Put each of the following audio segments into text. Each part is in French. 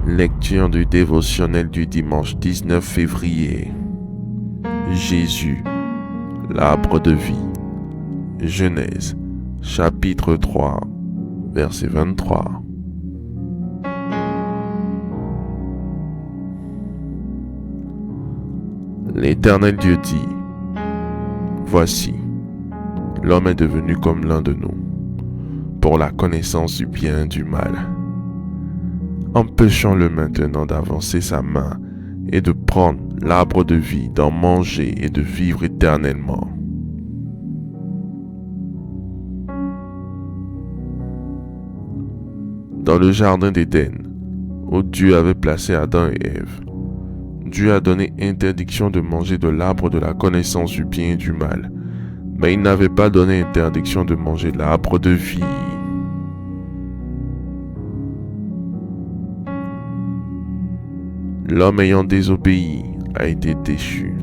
Lecture du dévotionnel du dimanche 19 février. Jésus, l'arbre de vie. Genèse, chapitre 3, verset 23. L'Éternel Dieu dit: Voici, l'homme est devenu comme l'un de nous, pour la connaissance du bien et du mal. Empêchons-le maintenant d'avancer sa main et de prendre l'arbre de vie, d'en manger et de vivre éternellement. Dans le jardin d'Éden, où Dieu avait placé Adam et Ève, Dieu a donné interdiction de manger de l'arbre de la connaissance du bien et du mal, mais il n'avait pas donné interdiction de manger l'arbre de vie. L'homme ayant désobéi a été déchu.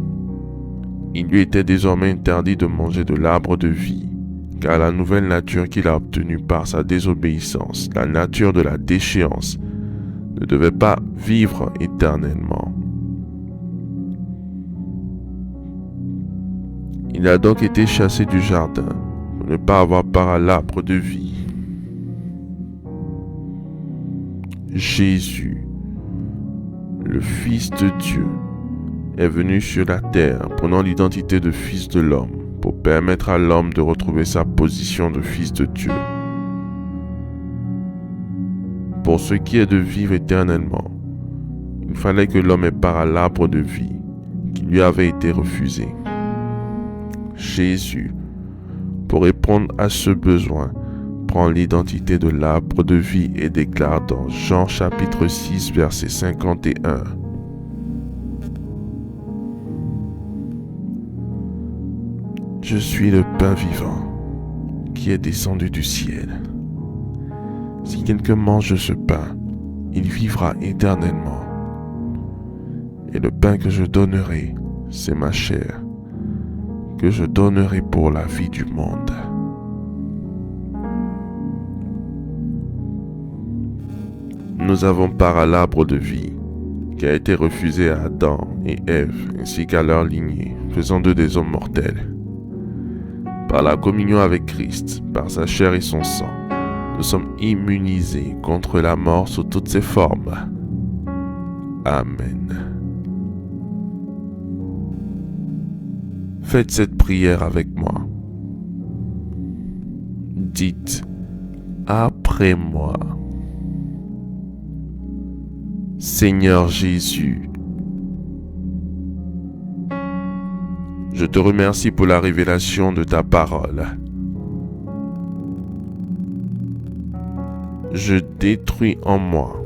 Il lui était désormais interdit de manger de l'arbre de vie, car la nouvelle nature qu'il a obtenue par sa désobéissance, la nature de la déchéance, ne devait pas vivre éternellement. Il a donc été chassé du jardin pour ne pas avoir part à l'arbre de vie. Jésus, le Fils de Dieu, est venu sur la terre prenant l'identité de Fils de l'homme pour permettre à l'homme de retrouver sa position de Fils de Dieu. Pour ce qui est de vivre éternellement, il fallait que l'homme ait part à l'arbre de vie qui lui avait été refusé. Jésus, pour répondre à ce besoin, prend l'identité de l'arbre de vie et déclare dans Jean chapitre 6 verset 51: Je suis le pain vivant qui est descendu du ciel. Si quelqu'un mange de ce pain, il vivra éternellement. Et le pain que je donnerai, c'est ma chair, que je donnerai pour la vie du monde. Nous avons part à l'arbre de vie qui a été refusé à Adam et Ève ainsi qu'à leur lignée, faisant d'eux des hommes mortels. Par la communion avec Christ, par sa chair et son sang, nous sommes immunisés contre la mort sous toutes ses formes. Amen. Faites cette prière avec moi. Dites après moi: Seigneur Jésus, je te remercie pour la révélation de ta parole. Je détruis en moi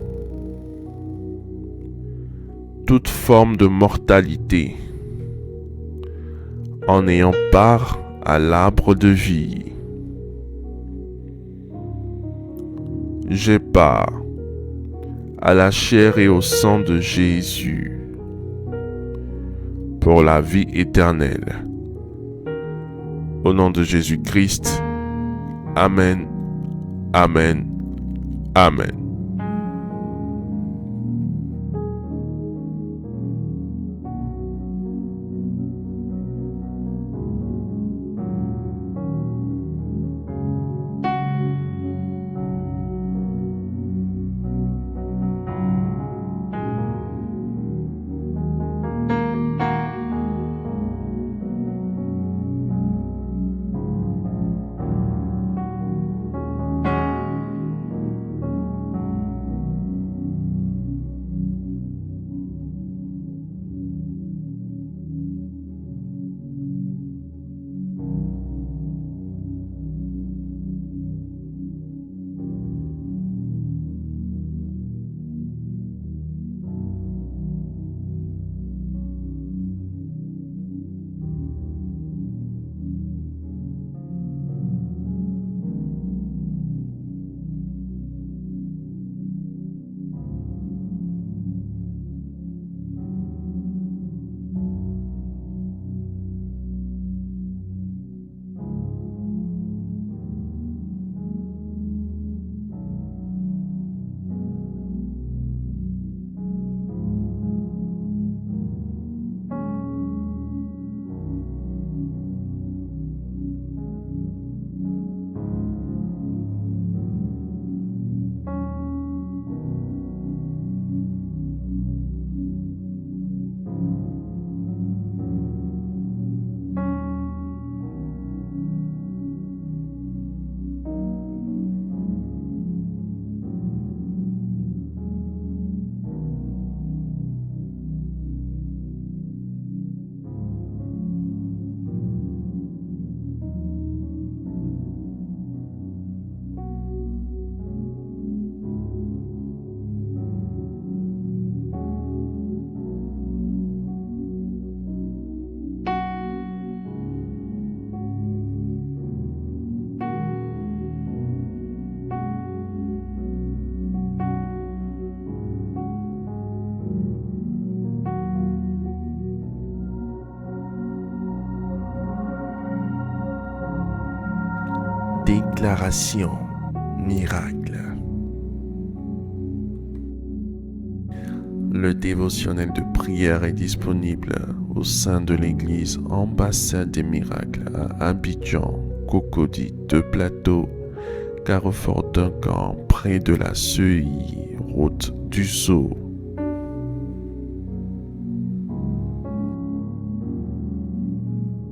toute forme de mortalité en ayant part à l'arbre de vie. J'ai part à la chair et au sang de Jésus pour la vie éternelle. Au nom de Jésus-Christ, Amen, Amen, Amen. Déclaration miracle. Le dévotionnel de prière est disponible au sein de l'église Ambassade des Miracles à Abidjan, Cocody, Deux Plateaux, Carrefour Duncan, près de la CEI, route du Sceau.